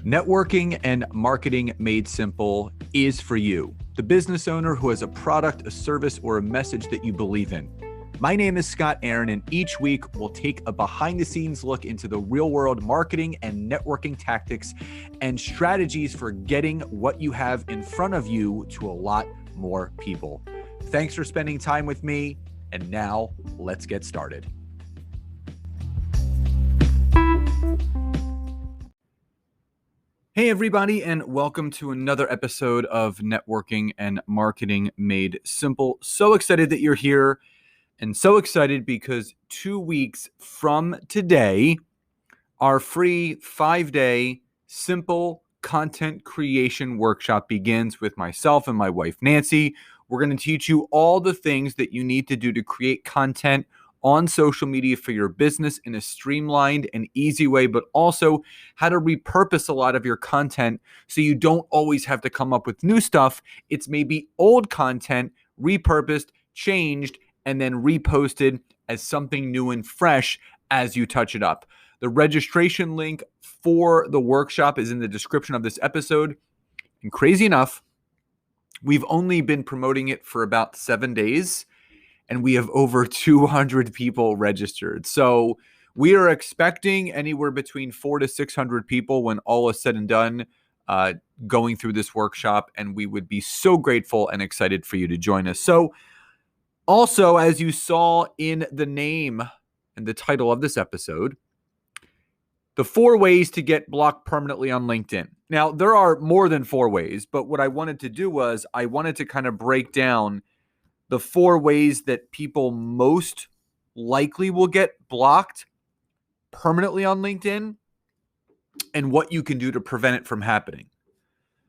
Networking and Marketing Made Simple is for you, the business owner who has a product, a service, or a message that you believe in. My name is Scott Aaron, and each week we'll take a behind-the-scenes look into the real-world marketing and networking tactics and strategies for getting what you have in front of you to a lot more people. Thanks for spending time with me, and now let's get started. Hey everybody, and welcome to another episode of Networking and Marketing Made Simple. So excited that you're here, and so excited because 2 weeks from today, our free 5-day simple content creation workshop begins with myself and my wife, Nancy. We're going to teach you all the things that you need to do to create content on social media for your business in a streamlined and easy way, but also how to repurpose a lot of your content so you don't always have to come up with new stuff. It's maybe old content repurposed, changed, and then reposted as something new and fresh as you touch it up. The registration link for the workshop is in the description of this episode. And crazy enough, we've only been promoting it for about 7 days, and we have over 200 people registered. So we are expecting anywhere between 400 to 600 people when all is said and done going through this workshop, and we would be so grateful and excited for you to join us. So also, as you saw in the name and the title of this episode, the 4 ways to get blocked permanently on LinkedIn. Now, there are more than 4 ways, but what I wanted to do was I wanted to kind of break down the 4 ways that people most likely will get blocked permanently on LinkedIn and what you can do to prevent it from happening.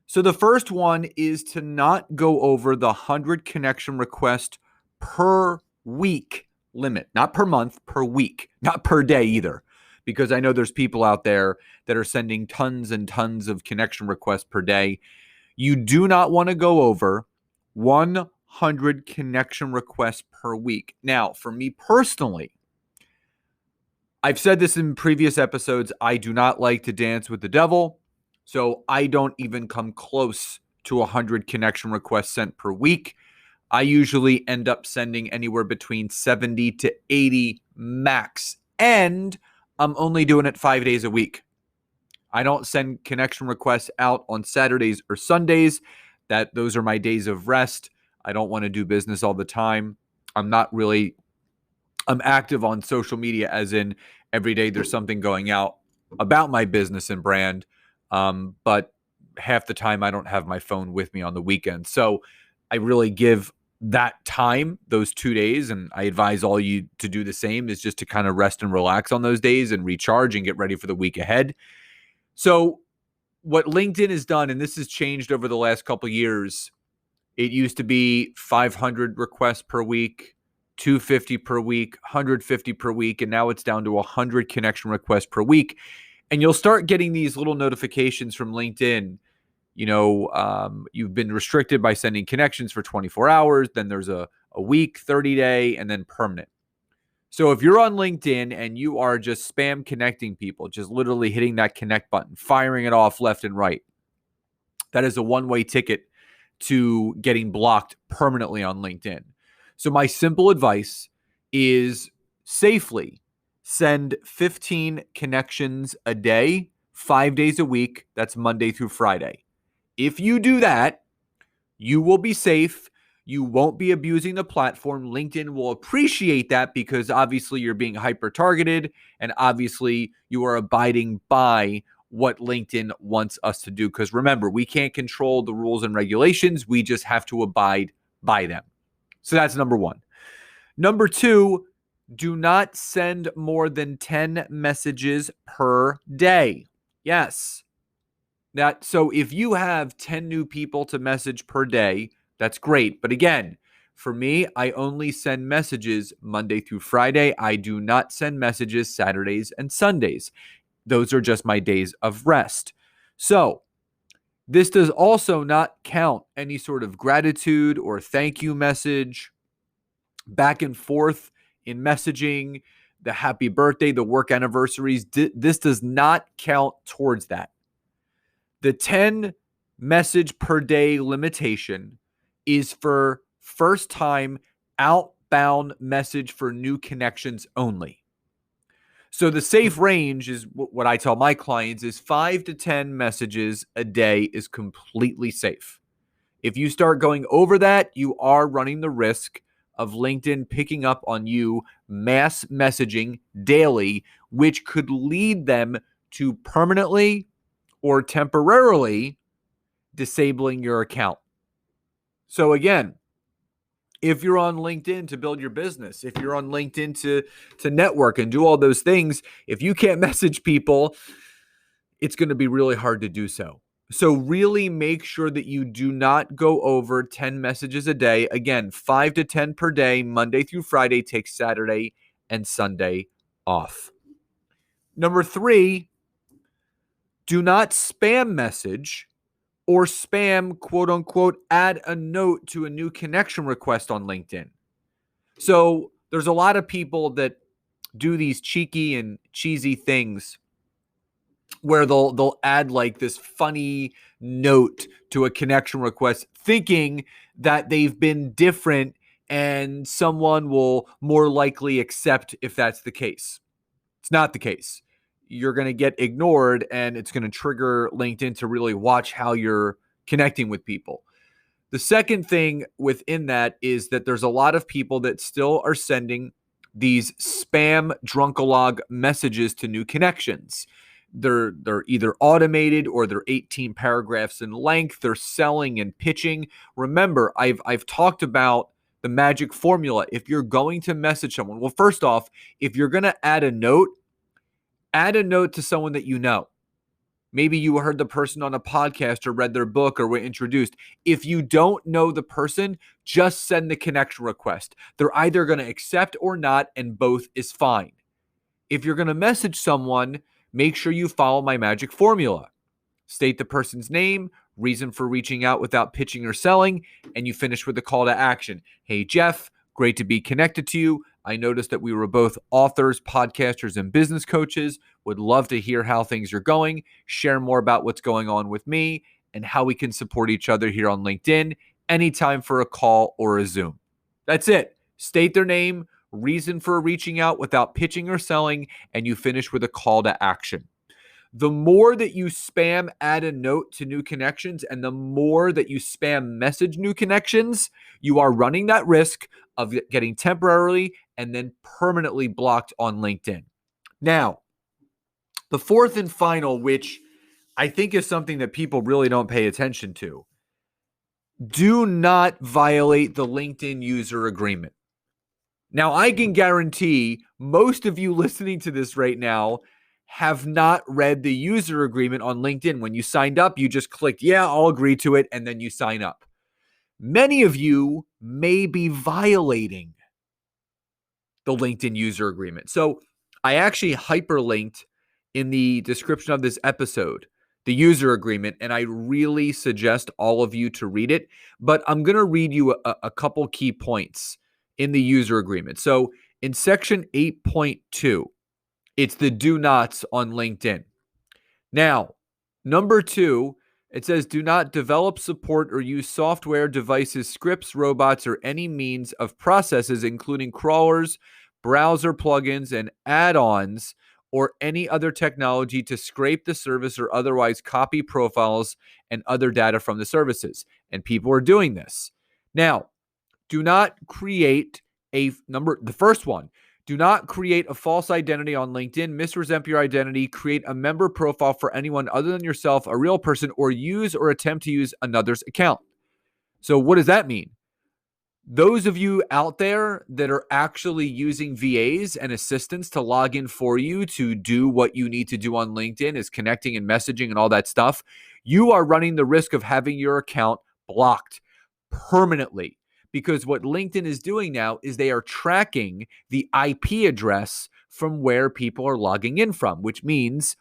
So the first one is to not go over the 100 connection requests per week limit, not per month, per week, not per day either, because I know there's people out there that are sending tons and tons of connection requests per day. You do not want to go over 100 connection requests per week. Now, for me personally, I've said this in previous episodes, I do not like to dance with the devil, so I don't even come close to 100 connection requests sent per week. I usually end up sending anywhere between 70 to 80 max, and I'm only doing it 5 days a week. I don't send connection requests out on Saturdays or Sundays. Those are my days of rest. I don't want to do business all the time. I'm active on social media as in every day there's something going out about my business and brand. But half the time I don't have my phone with me on the weekend. So I really give that time, those 2 days, and I advise all you to do the same, is just to kind of rest and relax on those days and recharge and get ready for the week ahead. So what LinkedIn has done, and this has changed over the last couple of years, it used to be 500 requests per week, 250 per week, 150 per week, and now it's down to 100 connection requests per week. And you'll start getting these little notifications from LinkedIn. You've been restricted by sending connections for 24 hours. Then there's a week, 30-day, and then permanent. So if you're on LinkedIn and you are just spam connecting people, just literally hitting that connect button, firing it off left and right, that is a one-way ticket to getting blocked permanently on LinkedIn. So my simple advice is safely send 15 connections a day, 5 days a week. That's Monday through Friday. If you do that, you will be safe. You won't be abusing the platform. LinkedIn will appreciate that because obviously you're being hyper-targeted and obviously you are abiding by what LinkedIn wants us to do. Because remember, we can't control the rules and regulations. We just have to abide by them. So that's number 1. Number 2, do not send more than 10 messages per day. Yes. So if you have 10 new people to message per day, that's great. But again, for me, I only send messages Monday through Friday. I do not send messages Saturdays and Sundays. Those are just my days of rest. So this does also not count any sort of gratitude or thank you message, back and forth in messaging, the happy birthday, the work anniversaries. This does not count towards that. The 10 message per day limitation is for first time outbound message for new connections only. So the safe range is what I tell my clients is 5 to 10 messages a day is completely safe. If you start going over that, you are running the risk of LinkedIn picking up on you mass messaging daily, which could lead them to permanently or temporarily disabling your account. So again, if you're on LinkedIn to build your business, if you're on LinkedIn to network and do all those things, if you can't message people, it's going to be really hard to do so. So really make sure that you do not go over 10 messages a day. Again, 5 to 10 per day, Monday through Friday. Take Saturday and Sunday off. Number 3, do not spam message or spam, quote unquote, add a note to a new connection request on LinkedIn. So there's a lot of people that do these cheeky and cheesy things where they'll add like this funny note to a connection request, thinking that they've been different and someone will more likely accept if that's the case. It's not the case. You're going to get ignored, and it's going to trigger LinkedIn to really watch how you're connecting with people. The second thing within that is that there's a lot of people that still are sending these spam drunkalog messages to new connections. They're either automated or they're 18 paragraphs in length. They're selling and pitching. Remember, I've talked about the magic formula. If you're going to message someone, well, first off, if you're going to add a note to someone that you know. Maybe you heard the person on a podcast or read their book or were introduced. If you don't know the person, just send the connection request. They're either going to accept or not, and both is fine. If you're going to message someone, make sure you follow my magic formula. State the person's name, reason for reaching out without pitching or selling, and you finish with a call to action. Hey, Jeff, great to be connected to you. I noticed that we were both authors, podcasters, and business coaches. Would love to hear how things are going, share more about what's going on with me, and how we can support each other here on LinkedIn. Anytime for a call or a Zoom. That's it. State their name, reason for reaching out without pitching or selling, and you finish with a call to action. The more that you spam add a note to new connections and the more that you spam message new connections, you are running that risk of getting temporarily and then permanently blocked on LinkedIn. Now, the fourth and final, which I think is something that people really don't pay attention to, do not violate the LinkedIn user agreement. Now, I can guarantee most of you listening to this right now have not read the user agreement on LinkedIn. When you signed up, you just clicked, yeah, I'll agree to it, and then you sign up. Many of you may be violating the LinkedIn user agreement. So I actually hyperlinked in the description of this episode the user agreement, and I really suggest all of you to read it. But I'm going to read you a couple key points in the user agreement. So in section 8.2, it's the do nots on LinkedIn. Now, number 2, it says do not develop, support, or use software, devices, scripts, robots, or any means of processes, including crawlers, browser plugins, and add-ons, or any other technology to scrape the service or otherwise copy profiles and other data from the services. And people are doing this. Now, do not create the first one. Do not create a false identity on LinkedIn, misrepresent your identity, create a member profile for anyone other than yourself, a real person, or use or attempt to use another's account. So what does that mean? Those of you out there that are actually using VAs and assistants to log in for you to do what you need to do on LinkedIn, is connecting and messaging and all that stuff, you are running the risk of having your account blocked permanently. Because what LinkedIn is doing now is they are tracking the IP address from where people are logging in from, which means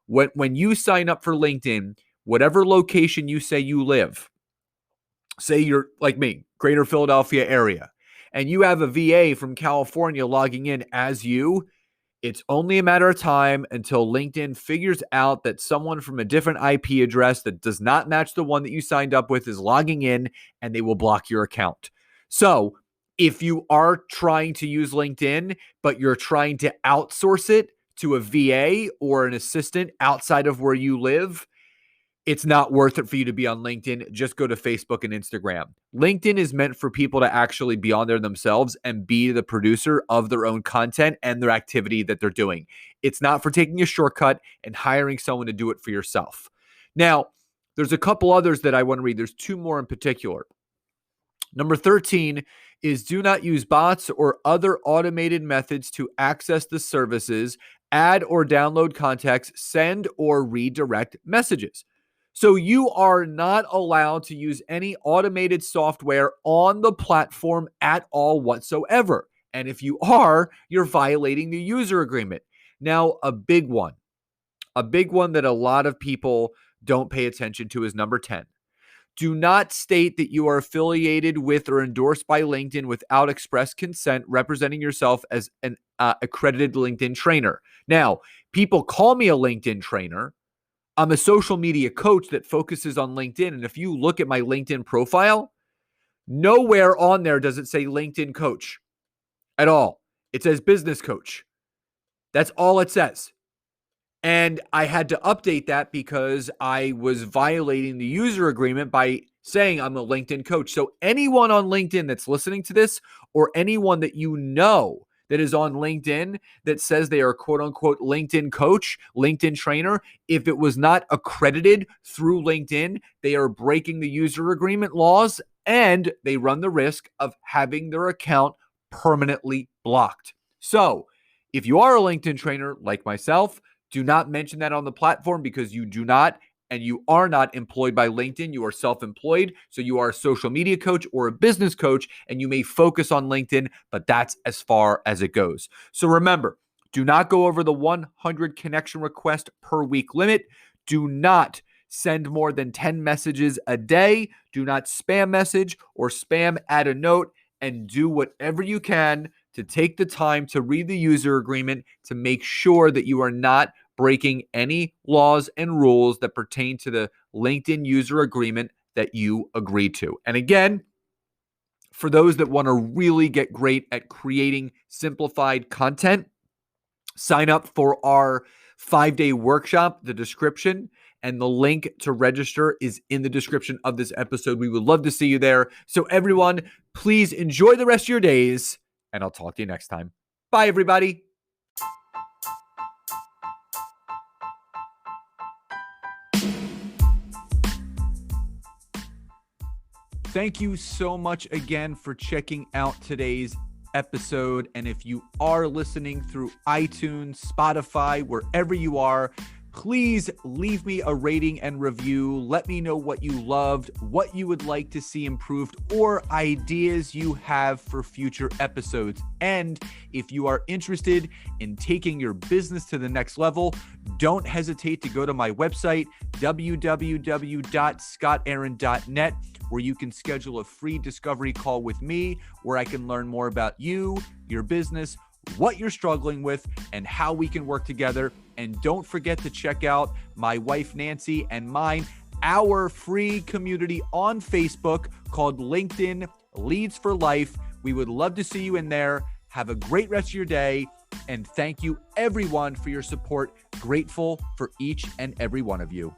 when you sign up for LinkedIn, whatever location you say you live, say you're like me, Greater Philadelphia area, and you have a VA from California logging in as you, It's only a matter of time until LinkedIn figures out that someone from a different IP address that does not match the one that you signed up with is logging in, and they will block your account. So if you are trying to use LinkedIn, but you're trying to outsource it to a VA or an assistant outside of where you live, it's not worth it for you to be on LinkedIn. Just go to Facebook and Instagram. LinkedIn is meant for people to actually be on there themselves and be the producer of their own content and their activity that they're doing. It's not for taking a shortcut and hiring someone to do it for yourself. Now, there's a couple others that I want to read. There's two more in particular. Number 13 is do not use bots or other automated methods to access the services, add or download contacts, send or redirect messages. So you are not allowed to use any automated software on the platform at all whatsoever. And if you are, you're violating the user agreement. Now, a big one that a lot of people don't pay attention to is number 10. Do not state that you are affiliated with or endorsed by LinkedIn without express consent, representing yourself as an accredited LinkedIn trainer. Now, people call me a LinkedIn trainer. I'm a social media coach that focuses on LinkedIn. And if you look at my LinkedIn profile, nowhere on there does it say LinkedIn coach at all. It says business coach. That's all it says. And I had to update that because I was violating the user agreement by saying I'm a LinkedIn coach. So anyone on LinkedIn that's listening to this, or anyone that you know that is on LinkedIn that says they are quote unquote LinkedIn coach, LinkedIn trainer, if it was not accredited through LinkedIn, they are breaking the user agreement laws and they run the risk of having their account permanently blocked. So if you are a LinkedIn trainer like myself, do not mention that on the platform because you do not and you are not employed by LinkedIn. You are self-employed. So you are a social media coach or a business coach, and you may focus on LinkedIn, but that's as far as it goes. So remember, do not go over the 100 connection request per week limit. Do not send more than 10 messages a day. Do not spam message or spam add a note, and do whatever you can to take the time to read the user agreement to make sure that you are not breaking any laws and rules that pertain to the LinkedIn user agreement that you agreed to. And again, for those that want to really get great at creating simplified content, sign up for our 5-day workshop. The description and the link to register is in the description of this episode. We would love to see you there. So everyone, please enjoy the rest of your days, and I'll talk to you next time. Bye, everybody. Thank you so much again for checking out today's episode. And if you are listening through iTunes, Spotify, wherever you are, please leave me a rating and review. Let me know what you loved, what you would like to see improved, or ideas you have for future episodes. And if you are interested in taking your business to the next level, don't hesitate to go to my website, www.scottaaron.net, where you can schedule a free discovery call with me, where I can learn more about you, your business, what you're struggling with, and how we can work together. And don't forget to check out my wife, Nancy, and mine, our free community on Facebook called LinkedIn Leads for Life. We would love to see you in there. Have a great rest of your day. And thank you, everyone, for your support. Grateful for each and every one of you.